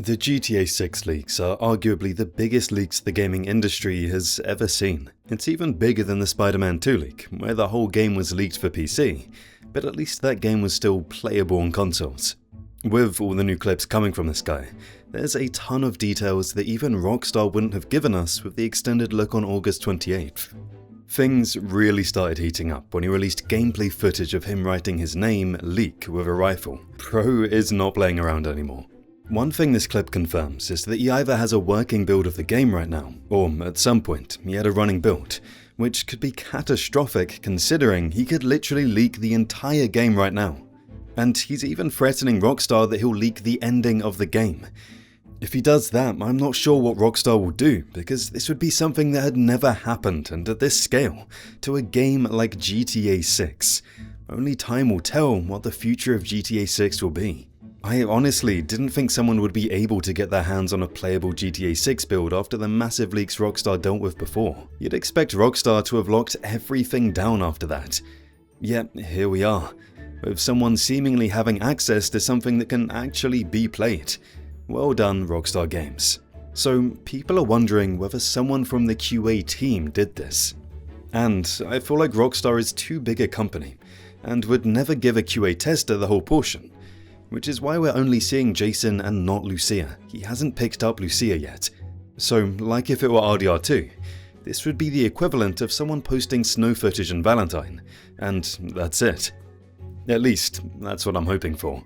The GTA 6 leaks are arguably the biggest leaks the gaming industry has ever seen. It's even bigger than the Spider-Man 2 leak, where the whole game was leaked for PC, but at least that game was still playable on consoles. With all the new clips coming from this guy, there's a ton of details that even Rockstar wouldn't have given us with the extended look on August 28th. Things really started heating up when he released gameplay footage of him writing his name, Leak, with a rifle. Bro is not playing around anymore. One thing this clip confirms is that he either has a working build of the game right now, or at some point he had a running build, which could be catastrophic considering he could literally leak the entire game right now. And he's even threatening Rockstar that he'll leak the ending of the game. If he does that, I'm not sure what Rockstar will do, because this would be something that had never happened, and at this scale, to a game like GTA 6. Only time will tell what the future of GTA 6 will be. I honestly didn't think someone would be able to get their hands on a playable GTA 6 build after the massive leaks Rockstar dealt with before. You'd expect Rockstar to have locked everything down after that. Yet, here we are, with someone seemingly having access to something that can actually be played. Well done, Rockstar Games. So, people are wondering whether someone from the QA team did this. And I feel like Rockstar is too big a company, and would never give a QA tester the whole portion. Which is why we're only seeing Jason and not Lucia. He hasn't picked up Lucia yet. So, like if it were RDR2, this would be the equivalent of someone posting snow footage on Valentine, and that's it. At least, that's what I'm hoping for.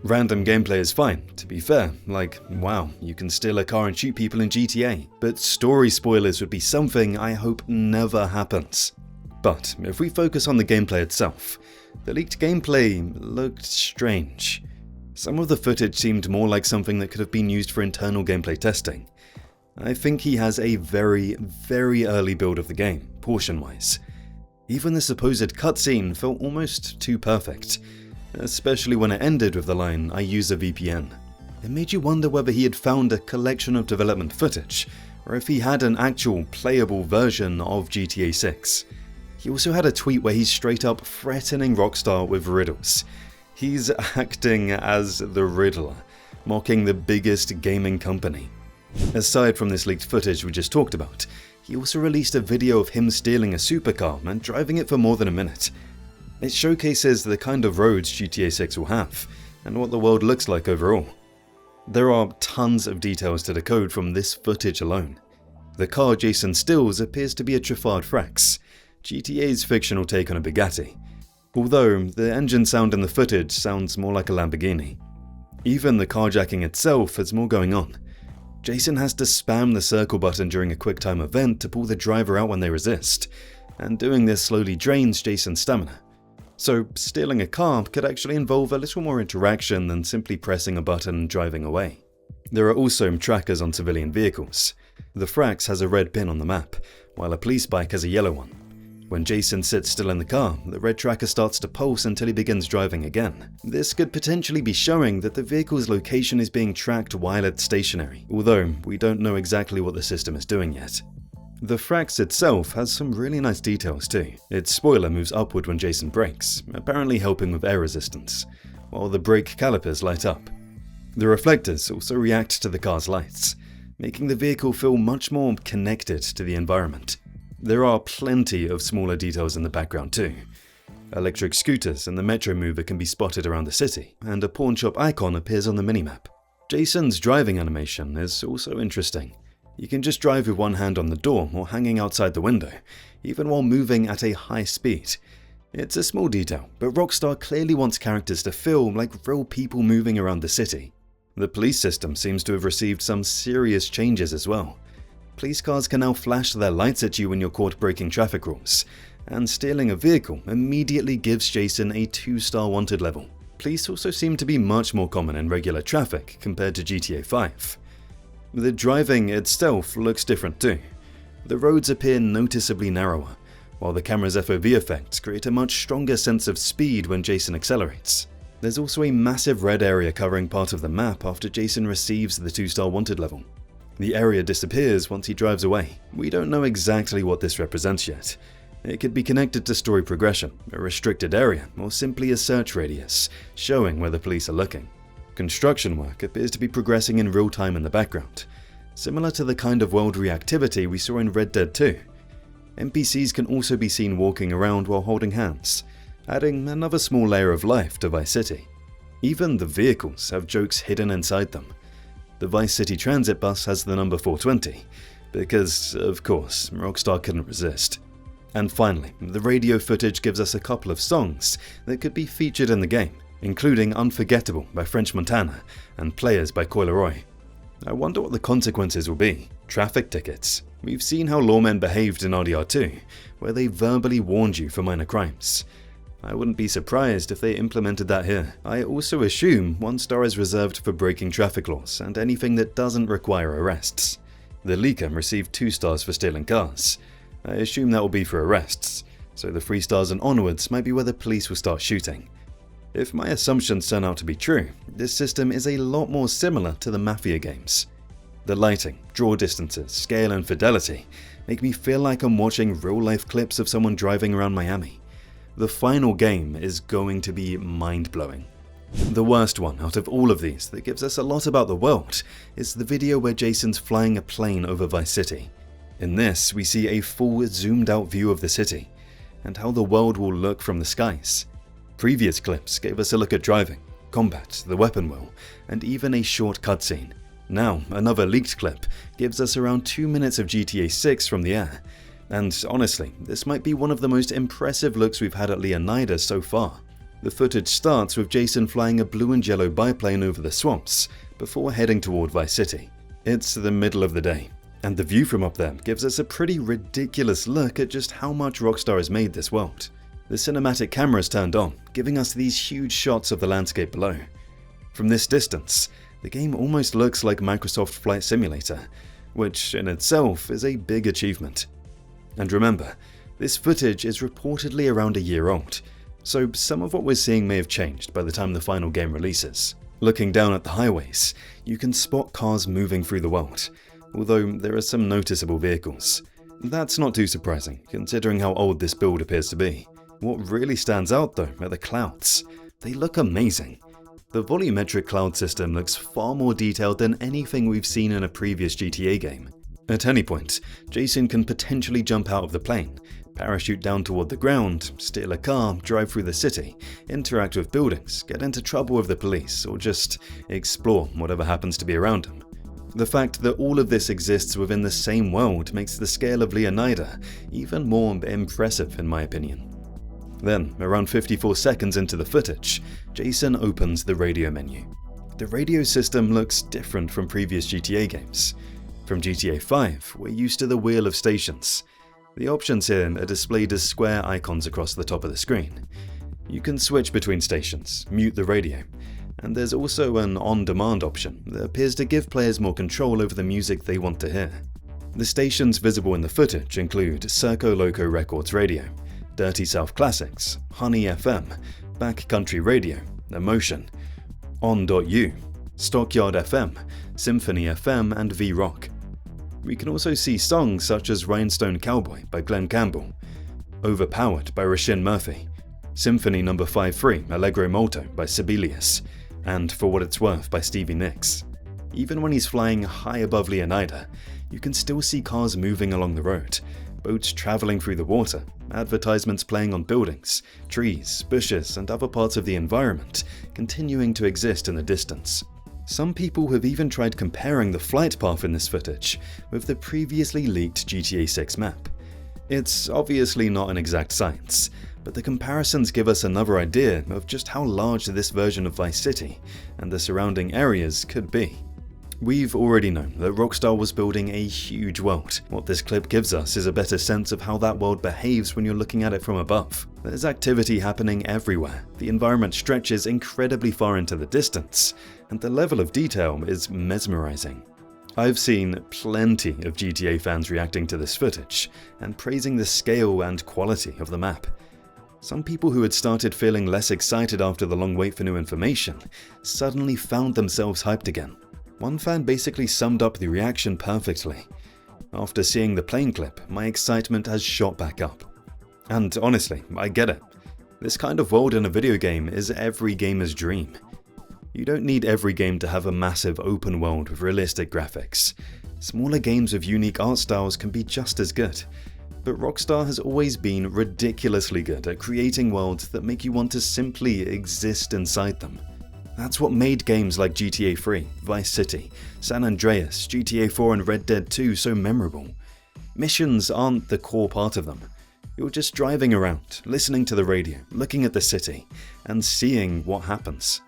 Random gameplay is fine, to be fair, like, wow, you can steal a car and shoot people in GTA, but story spoilers would be something I hope never happens. But if we focus on the gameplay itself, the leaked gameplay looked strange. Some of the footage seemed more like something that could have been used for internal gameplay testing. I think he has a very, very early build of the game, portion-wise. Even the supposed cutscene felt almost too perfect, especially when it ended with the line, "I use a VPN." It made you wonder whether he had found a collection of development footage, or if he had an actual playable version of GTA 6. He also had a tweet where he's straight up threatening Rockstar with riddles. He's acting as the Riddler, mocking the biggest gaming company. Aside from this leaked footage we just talked about, he also released a video of him stealing a supercar and driving it for more than a minute. It showcases the kind of roads GTA 6 will have, and what the world looks like overall. There are tons of details to decode from this footage alone. The car Jason steals appears to be a Trafford Frax, GTA's fictional take on a Bugatti. Although, the engine sound in the footage sounds more like a Lamborghini. Even the carjacking itself has more going on. Jason has to spam the circle button during a QuickTime event to pull the driver out when they resist, and doing this slowly drains Jason's stamina. So, stealing a car could actually involve a little more interaction than simply pressing a button and driving away. There are also trackers on civilian vehicles. The Frax has a red pin on the map, while a police bike has a yellow one. When Jason sits still in the car, the red tracker starts to pulse until he begins driving again. This could potentially be showing that the vehicle's location is being tracked while it's stationary, although we don't know exactly what the system is doing yet. The Frax itself has some really nice details too. Its spoiler moves upward when Jason brakes, apparently helping with air resistance, while the brake calipers light up. The reflectors also react to the car's lights, making the vehicle feel much more connected to the environment. There are plenty of smaller details in the background too. Electric scooters and the Metro Mover can be spotted around the city, and a pawn shop icon appears on the minimap. Jason's driving animation is also interesting. You can just drive with one hand on the door or hanging outside the window, even while moving at a high speed. It's a small detail, but Rockstar clearly wants characters to feel like real people moving around the city. The police system seems to have received some serious changes as well. Police cars can now flash their lights at you when you're caught breaking traffic rules, and stealing a vehicle immediately gives Jason a 2-star wanted level. Police also seem to be much more common in regular traffic compared to GTA 5. The driving itself looks different too. The roads appear noticeably narrower, while the camera's FOV effects create a much stronger sense of speed when Jason accelerates. There's also a massive red area covering part of the map after Jason receives the 2-star wanted level. The area disappears once he drives away. We don't know exactly what this represents yet. It could be connected to story progression, a restricted area, or simply a search radius, showing where the police are looking. Construction work appears to be progressing in real time in the background, similar to the kind of world reactivity we saw in Red Dead 2. NPCs can also be seen walking around while holding hands, adding another small layer of life to Vice City. Even the vehicles have jokes hidden inside them. The Vice City transit bus has the number 420, because, of course, Rockstar couldn't resist. And finally, the radio footage gives us a couple of songs that could be featured in the game, including Unforgettable by French Montana and Players by Coi Leroy. I wonder what the consequences will be. Traffic tickets. We've seen how lawmen behaved in RDR2, where they verbally warned you for minor crimes. I wouldn't be surprised if they implemented that here. I also assume 1 star is reserved for breaking traffic laws and anything that doesn't require arrests. The leaker received 2 stars for stealing cars. I assume that will be for arrests, so the 3 stars and onwards might be where the police will start shooting. If my assumptions turn out to be true, this system is a lot more similar to the Mafia games. The lighting, draw distances, scale and fidelity make me feel like I'm watching real-life clips of someone driving around Miami. The final game is going to be mind-blowing. The worst one out of all of these that gives us a lot about the world is the video where Jason's flying a plane over Vice City. In this, we see a full zoomed-out view of the city and how the world will look from the skies. Previous clips gave us a look at driving, combat, the weapon wheel, and even a short cutscene. Now, another leaked clip gives us around 2 minutes of GTA 6 from the air. And honestly, this might be one of the most impressive looks we've had at Leonida so far. The footage starts with Jason flying a blue and yellow biplane over the swamps before heading toward Vice City. It's the middle of the day, and the view from up there gives us a pretty ridiculous look at just how much Rockstar has made this world. The cinematic camera is turned on, giving us these huge shots of the landscape below. From this distance, the game almost looks like Microsoft Flight Simulator, which in itself is a big achievement. And remember, this footage is reportedly around a year old, so some of what we're seeing may have changed by the time the final game releases. Looking down at the highways, you can spot cars moving through the world, although there are some noticeable vehicles. That's not too surprising, considering how old this build appears to be. What really stands out though are the clouds. They look amazing. The volumetric cloud system looks far more detailed than anything we've seen in a previous GTA game. At any point, Jason can potentially jump out of the plane, parachute down toward the ground, steal a car, drive through the city, interact with buildings, get into trouble with the police, or just explore whatever happens to be around him. The fact that all of this exists within the same world makes the scale of Leonida even more impressive in my opinion. Then, around 54 seconds into the footage, Jason opens the radio menu. The radio system looks different from previous GTA games. From GTA 5, we're used to the wheel of stations. The options here are displayed as square icons across the top of the screen. You can switch between stations, mute the radio, and there's also an on-demand option that appears to give players more control over the music they want to hear. The stations visible in the footage include Circo Loco Records Radio, Dirty South Classics, Honey FM, Backcountry Radio, Emotion, On.U, Stockyard FM, Symphony FM, and V-Rock. We can also see songs such as Rhinestone Cowboy by Glenn Campbell, Overpowered by Rashin Murphy, Symphony No. 5-3 Allegro Molto by Sibelius, and For What It's Worth by Stevie Nicks. Even when he's flying high above Leonida, you can still see cars moving along the road, boats traveling through the water, advertisements playing on buildings, trees, bushes, and other parts of the environment continuing to exist in the distance. Some people have even tried comparing the flight path in this footage with the previously leaked GTA 6 map. It's obviously not an exact science, but the comparisons give us another idea of just how large this version of Vice City and the surrounding areas could be. We've already known that Rockstar was building a huge world. What this clip gives us is a better sense of how that world behaves when you're looking at it from above. There's activity happening everywhere, the environment stretches incredibly far into the distance, and the level of detail is mesmerizing. I've seen plenty of GTA fans reacting to this footage and praising the scale and quality of the map. Some people who had started feeling less excited after the long wait for new information suddenly found themselves hyped again. One fan basically summed up the reaction perfectly. After seeing the plane clip, my excitement has shot back up. And honestly, I get it. This kind of world in a video game is every gamer's dream. You don't need every game to have a massive open world with realistic graphics. Smaller games with unique art styles can be just as good. But Rockstar has always been ridiculously good at creating worlds that make you want to simply exist inside them. That's what made games like GTA 3, Vice City, San Andreas, GTA 4 and Red Dead 2 so memorable. Missions aren't the core part of them. You're just driving around, listening to the radio, looking at the city, and seeing what happens.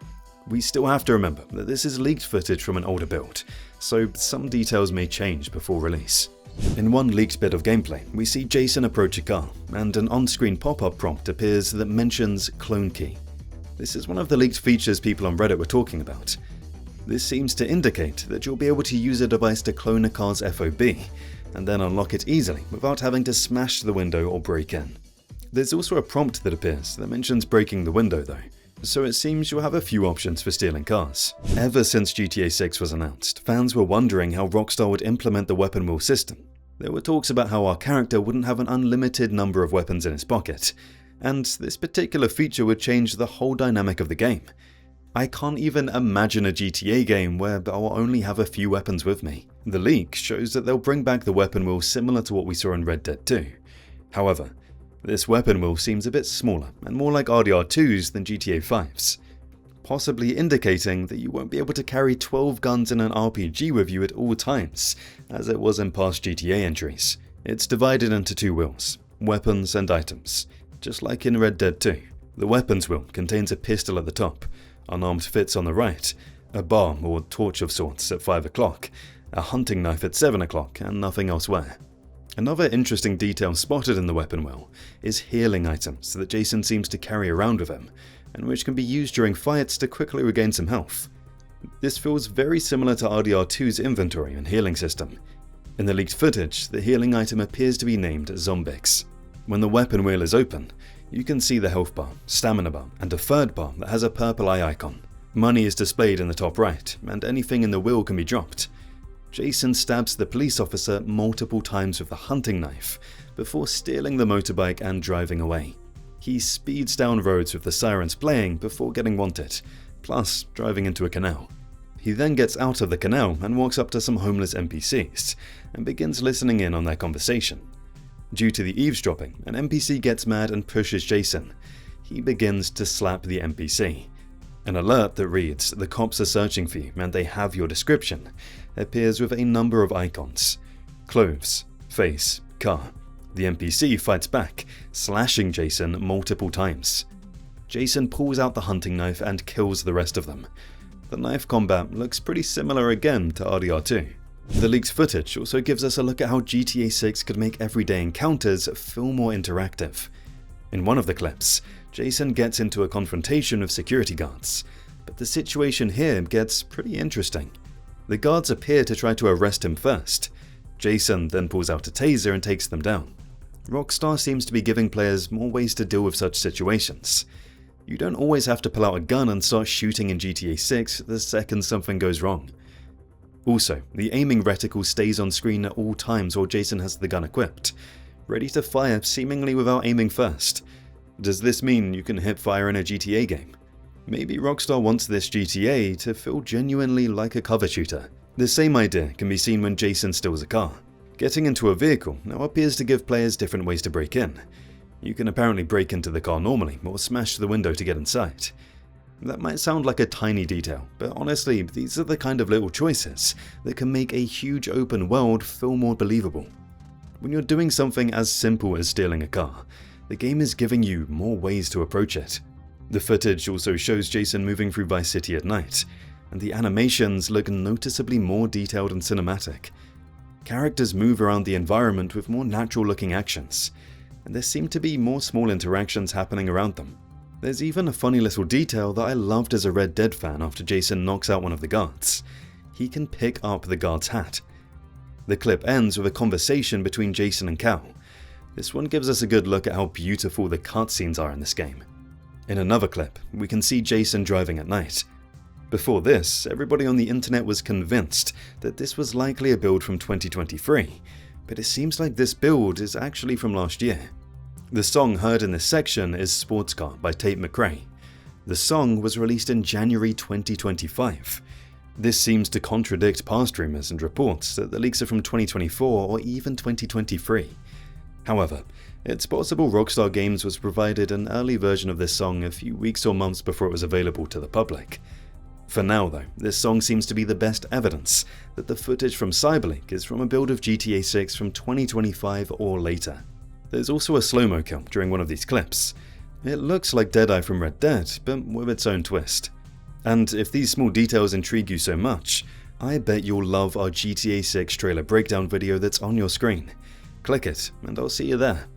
We still have to remember that this is leaked footage from an older build, so some details may change before release. In one leaked bit of gameplay, we see Jason approach a car, and an on-screen pop-up prompt appears that mentions clone key. This is one of the leaked features people on Reddit were talking about. This seems to indicate that you'll be able to use a device to clone a car's FOB, and then unlock it easily without having to smash the window or break in. There's also a prompt that appears that mentions breaking the window though, so it seems you'll have a few options for stealing cars. Ever since GTA 6 was announced, fans were wondering how Rockstar would implement the weapon wheel system. There were talks about how our character wouldn't have an unlimited number of weapons in his pocket, and this particular feature would change the whole dynamic of the game. I can't even imagine a GTA game where I'll only have a few weapons with me. The leak shows that they'll bring back the weapon wheel similar to what we saw in Red Dead 2. However, this weapon wheel seems a bit smaller and more like RDR2's than GTA 5's, possibly indicating that you won't be able to carry 12 guns in an RPG with you at all times, as it was in past GTA entries. It's divided into two wheels, weapons and items, just like in Red Dead 2. The weapons wheel contains a pistol at the top, unarmed fits on the right, a bomb or torch of sorts at 5 o'clock, a hunting knife at 7 o'clock, and nothing elsewhere. Another interesting detail spotted in the weapon wheel is healing items that Jason seems to carry around with him, and which can be used during fights to quickly regain some health. This feels very similar to RDR2's inventory and healing system. In the leaked footage, the healing item appears to be named Zombix. When the weapon wheel is open, you can see the health bar, stamina bar, and a third bar that has a purple eye icon. Money is displayed in the top right, and anything in the wheel can be dropped. Jason stabs the police officer multiple times with the hunting knife, before stealing the motorbike and driving away. He speeds down roads with the sirens playing before getting wanted, plus driving into a canal. He then gets out of the canal and walks up to some homeless NPCs, and begins listening in on their conversation. Due to the eavesdropping, an NPC gets mad and pushes Jason. He begins to slap the NPC. An alert that reads, "The cops are searching for you and they have your description," appears with a number of icons. Clothes, face, car. The NPC fights back, slashing Jason multiple times. Jason pulls out the hunting knife and kills the rest of them. The knife combat looks pretty similar again to RDR2. The leaked footage also gives us a look at how GTA 6 could make everyday encounters feel more interactive. In one of the clips, Jason gets into a confrontation with security guards, but the situation here gets pretty interesting. The guards appear to try to arrest him first. Jason then pulls out a taser and takes them down. Rockstar seems to be giving players more ways to deal with such situations. You don't always have to pull out a gun and start shooting in GTA 6 the second something goes wrong. Also, the aiming reticle stays on screen at all times while Jason has the gun equipped, ready to fire seemingly without aiming first. Does this mean you can hip fire in a GTA game? Maybe Rockstar wants this GTA to feel genuinely like a cover shooter. The same idea can be seen when Jason steals a car. Getting into a vehicle now appears to give players different ways to break in. You can apparently break into the car normally or smash the window to get inside. That might sound like a tiny detail, but honestly, these are the kind of little choices that can make a huge open world feel more believable. When you're doing something as simple as stealing a car, the game is giving you more ways to approach it. The footage also shows Jason moving through Vice City at night, and the animations look noticeably more detailed and cinematic. Characters move around the environment with more natural looking actions, and there seem to be more small interactions happening around them. There's even a funny little detail that I loved as a Red Dead fan after Jason knocks out one of the guards. He can pick up the guard's hat. The clip ends with a conversation between Jason and Cal. This one gives us a good look at how beautiful the cutscenes are in this game. In another clip, we can see Jason driving at night. Before this, everybody on the internet was convinced that this was likely a build from 2023, but it seems like this build is actually from last year. The song heard in this section is Sports Car by Tate McRae. The song was released in January 2025. This seems to contradict past rumors and reports that the leaks are from 2024 or even 2023. However, it's possible Rockstar Games was provided an early version of this song a few weeks or months before it was available to the public. For now though, this song seems to be the best evidence that the footage from Cyberleak is from a build of GTA 6 from 2025 or later. There's also a slow-mo kill during one of these clips. It looks like Deadeye from Red Dead, but with its own twist. And if these small details intrigue you so much, I bet you'll love our GTA 6 trailer breakdown video that's on your screen. Click it, and I'll see you there.